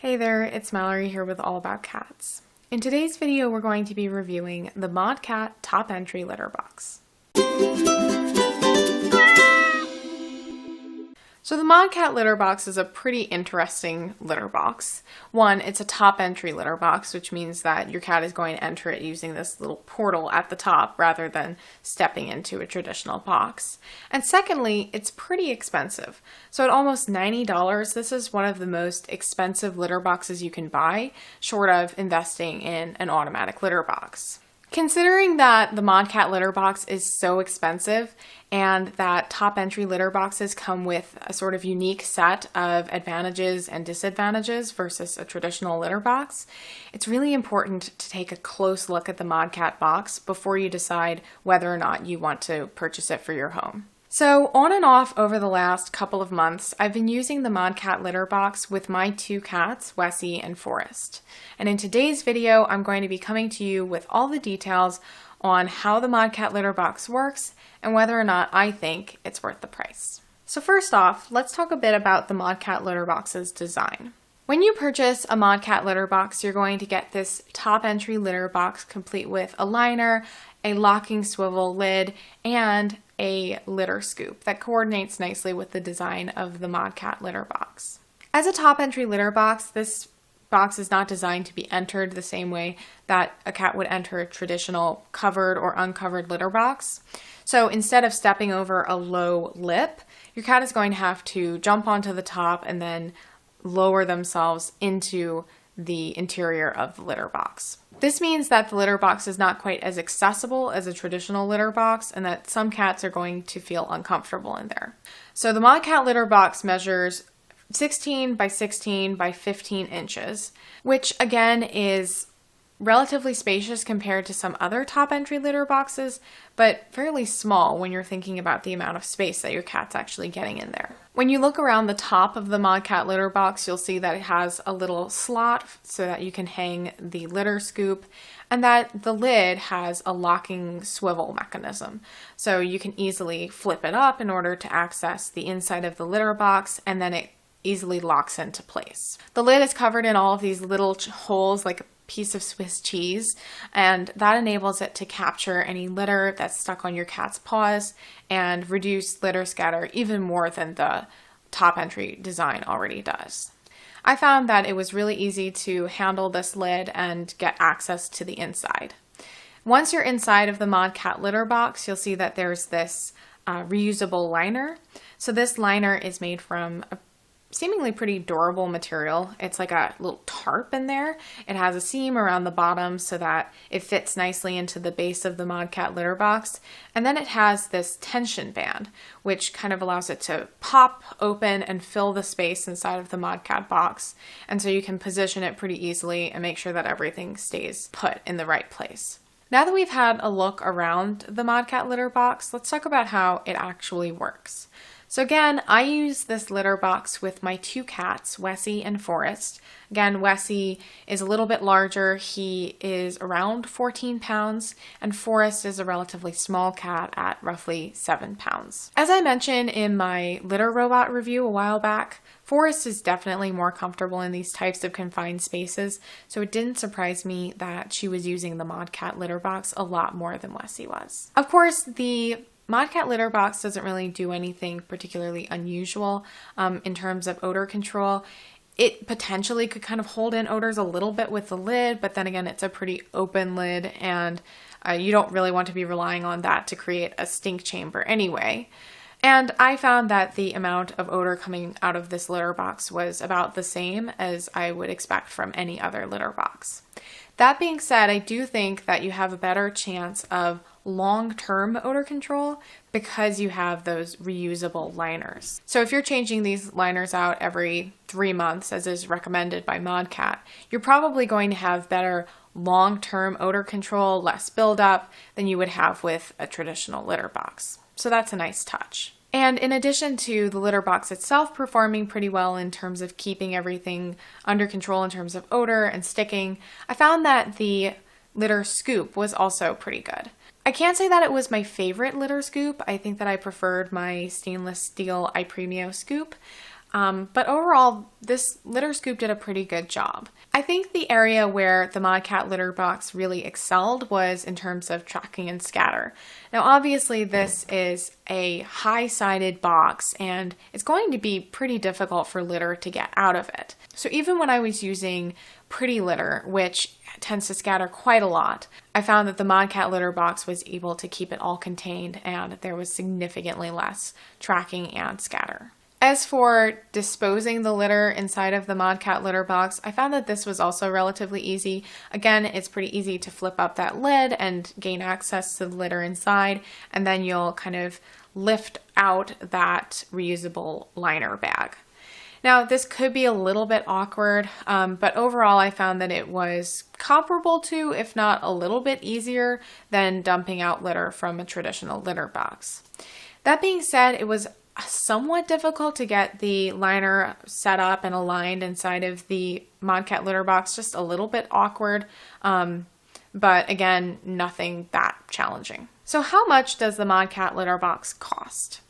Hey there, it's Mallory here with All About Cats. In today's video, we're going to be reviewing the Modkat Top Entry Litter Box. So the Modkat litter box is a pretty interesting litter box. One, it's a top entry litter box, which means that your cat is going to enter it using this little portal at the top rather than stepping into a traditional box. And secondly, it's pretty expensive. So at almost $90, this is one of the most expensive litter boxes you can buy, short of investing in an automatic litter box. Considering that the Modkat litter box is so expensive and that top entry litter boxes come with a sort of unique set of advantages and disadvantages versus a traditional litter box, it's really important to take a close look at the Modkat box before you decide whether or not you want to purchase it for your home. So on and off over the last couple of months, I've been using the Modkat litter box with my two cats, Wessie and Forrest. And in today's video, I'm going to be coming to you with all the details on how the Modkat litter box works and whether or not I think it's worth the price. So first off, let's talk a bit about the Modkat litter box's design. When you purchase a Modkat litter box, you're going to get this top entry litter box complete with a liner, a locking swivel lid, and a litter scoop that coordinates nicely with the design of the Modkat litter box. As a top entry litter box, this box is not designed to be entered the same way that a cat would enter a traditional covered or uncovered litter box. So instead of stepping over a low lip, your cat is going to have to jump onto the top and then lower themselves into the interior of the litter box. This means that the litter box is not quite as accessible as a traditional litter box and that some cats are going to feel uncomfortable in there. So the Modkat litter box measures 16 by 16 by 15 inches, which again is relatively spacious compared to some other top entry litter boxes, but fairly small when you're thinking about the amount of space that your cat's actually getting in there. When you look around the top of the Modkat litter box, you'll see that it has a little slot so that you can hang the litter scoop, and that the lid has a locking swivel mechanism. So you can easily flip it up in order to access the inside of the litter box, and then it easily locks into place. The lid is covered in all of these little holes like a piece of Swiss cheese, and that enables it to capture any litter that's stuck on your cat's paws and reduce litter scatter even more than the top entry design already does. I found that it was really easy to handle this lid and get access to the inside. Once you're inside of the Modkat litter box, you'll see that there's this reusable liner. So this liner is made from a seemingly pretty durable material. It's like a little tarp in there. It has a seam around the bottom so that it fits nicely into the base of the Modkat litter box. And then it has this tension band, which kind of allows it to pop open and fill the space inside of the Modkat box. And so you can position it pretty easily and make sure that everything stays put in the right place. Now that we've had a look around the Modkat litter box, let's talk about how it actually works. So again, I use this litter box with my two cats, Wessie and Forrest. Again, Wessie is a little bit larger. He is around 14 pounds, and Forrest is a relatively small cat at roughly 7 pounds. As I mentioned in my litter robot review a while back, Forrest is definitely more comfortable in these types of confined spaces, so it didn't surprise me that she was using the Modkat litter box a lot more than Wessie was. Of course, the Modkat litter box doesn't really do anything particularly unusual in terms of odor control. It potentially could kind of hold in odors a little bit with the lid, but then again, it's a pretty open lid and you don't really want to be relying on that to create a stink chamber anyway. And I found that the amount of odor coming out of this litter box was about the same as I would expect from any other litter box. That being said, I do think that you have a better chance of long-term odor control because you have those reusable liners. So if you're changing these liners out every 3 months, as is recommended by Modkat, you're probably going to have better long-term odor control, less buildup than you would have with a traditional litter box. So that's a nice touch. And in addition to the litter box itself performing pretty well in terms of keeping everything under control in terms of odor and sticking, I found that the litter scoop was also pretty good. I can't say that it was my favorite litter scoop. I think that I preferred my stainless steel iPremio scoop. But overall, this litter scoop did a pretty good job. I think the area where the Modkat litter box really excelled was in terms of tracking and scatter. Now, obviously, this is a high-sided box, and it's going to be pretty difficult for litter to get out of it. So even when I was using pretty litter, which tends to scatter quite a lot, I found that the Modkat litter box was able to keep it all contained, and there was significantly less tracking and scatter. As for disposing the litter inside of the Modkat litter box, I found that this was also relatively easy. Again, it's pretty easy to flip up that lid and gain access to the litter inside, and then you'll kind of lift out that reusable liner bag. Now, this could be a little bit awkward, but overall I found that it was comparable to, if not a little bit easier, than dumping out litter from a traditional litter box. That being said, it was somewhat difficult to get the liner set up and aligned inside of the Modkat litter box, just a little bit awkward, but again, nothing that challenging. So how much does the Modkat litter box cost?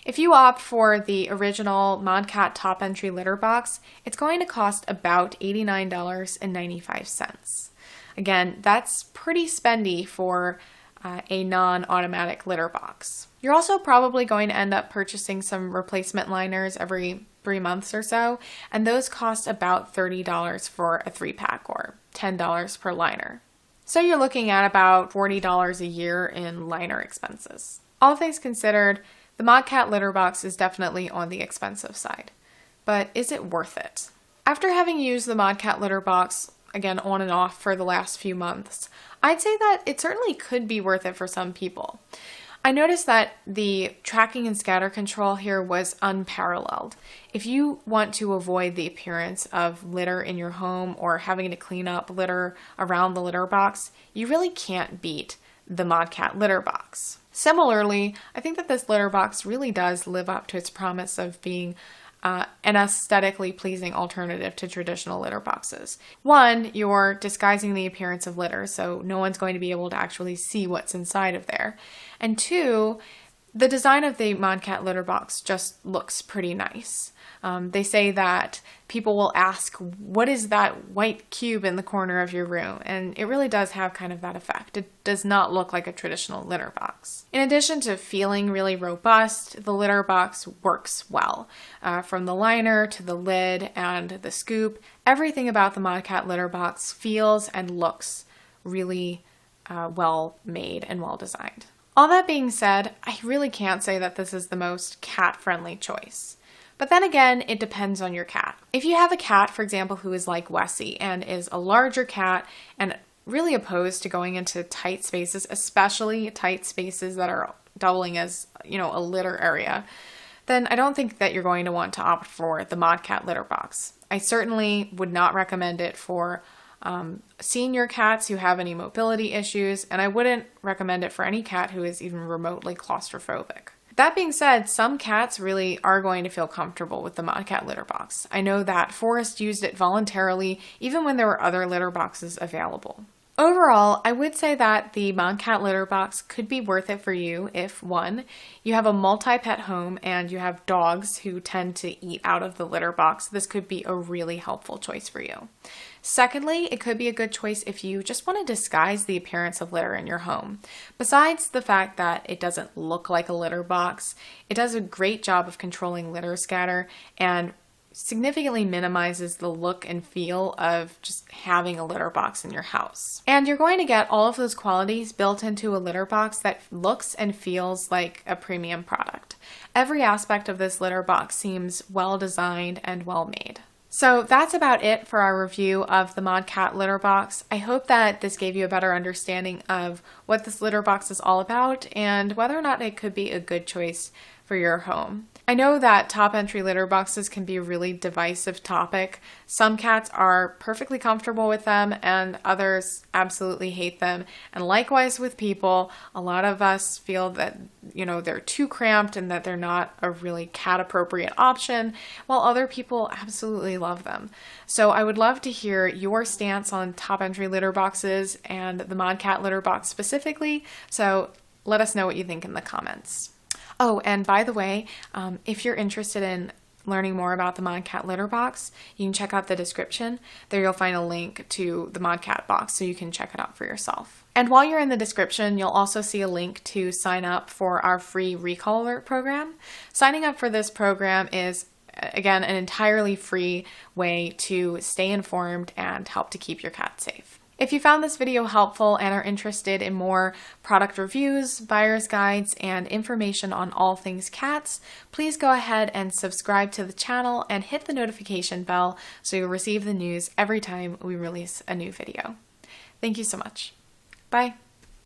If you opt for the original Modkat top entry litter box, it's going to cost about $89.95. Again, that's pretty spendy for a non-automatic litter box. You're also probably going to end up purchasing some replacement liners every 3 months or so, and those cost about $30 for a 3-pack or $10 per liner. So you're looking at about $40 a year in liner expenses. All things considered, the Modkat litter box is definitely on the expensive side, but is it worth it? After having used the Modkat litter box, again on and off for the last few months, I'd say that it certainly could be worth it for some people. I noticed that the tracking and scatter control here was unparalleled. If you want to avoid the appearance of litter in your home or having to clean up litter around the litter box, you really can't beat the Modkat litter box. Similarly, I think that this litter box really does live up to its promise of being an aesthetically pleasing alternative to traditional litter boxes. One, you're disguising the appearance of litter, so no one's going to be able to actually see what's inside of there. And two, the design of the Modkat litter box just looks pretty nice. They say that people will ask, what is that white cube in the corner of your room? And it really does have kind of that effect. It does not look like a traditional litter box. In addition to feeling really robust, the litter box works well. From the liner to the lid and the scoop, everything about the Modkat litter box feels and looks really well made and well designed. All that being said, I really can't say that this is the most cat-friendly choice. But then again, it depends on your cat. If you have a cat, for example, who is like Wessie and is a larger cat and really opposed to going into tight spaces, especially tight spaces that are doubling as, a litter area, then I don't think that you're going to want to opt for the Modkat litter box. I certainly would not recommend it for senior cats who have any mobility issues, and I wouldn't recommend it for any cat who is even remotely claustrophobic. That being said, some cats really are going to feel comfortable with the Modkat litter box. I know that Forrest used it voluntarily even when there were other litter boxes available. Overall, I would say that the Modkat litter box could be worth it for you if, one, you have a multi-pet home and you have dogs who tend to eat out of the litter box. This could be a really helpful choice for you. Secondly, it could be a good choice if you just want to disguise the appearance of litter in your home. Besides the fact that it doesn't look like a litter box, it does a great job of controlling litter scatter and significantly minimizes the look and feel of just having a litter box in your house. And you're going to get all of those qualities built into a litter box that looks and feels like a premium product. Every aspect of this litter box seems well designed and well made. So that's about it for our review of the Modkat litter box. I hope that this gave you a better understanding of what this litter box is all about and whether or not it could be a good choice for your home. I know that top entry litter boxes can be a really divisive topic. Some cats are perfectly comfortable with them and others absolutely hate them. And likewise with people, a lot of us feel that, they're too cramped and that they're not a really cat appropriate option, while other people absolutely love them. So I would love to hear your stance on top entry litter boxes and the Modkat litter box specifically. So let us know what you think in the comments. Oh, and by the way, if you're interested in learning more about the Modkat litter box, you can check out the description. There you'll find a link to the Modkat box so you can check it out for yourself. And while you're in the description, you'll also see a link to sign up for our free recall alert program. Signing up for this program is, again, an entirely free way to stay informed and help to keep your cat safe. If you found this video helpful and are interested in more product reviews, buyer's guides, and information on all things cats, please go ahead and subscribe to the channel and hit the notification bell so you'll receive the news every time we release a new video. Thank you so much. Bye.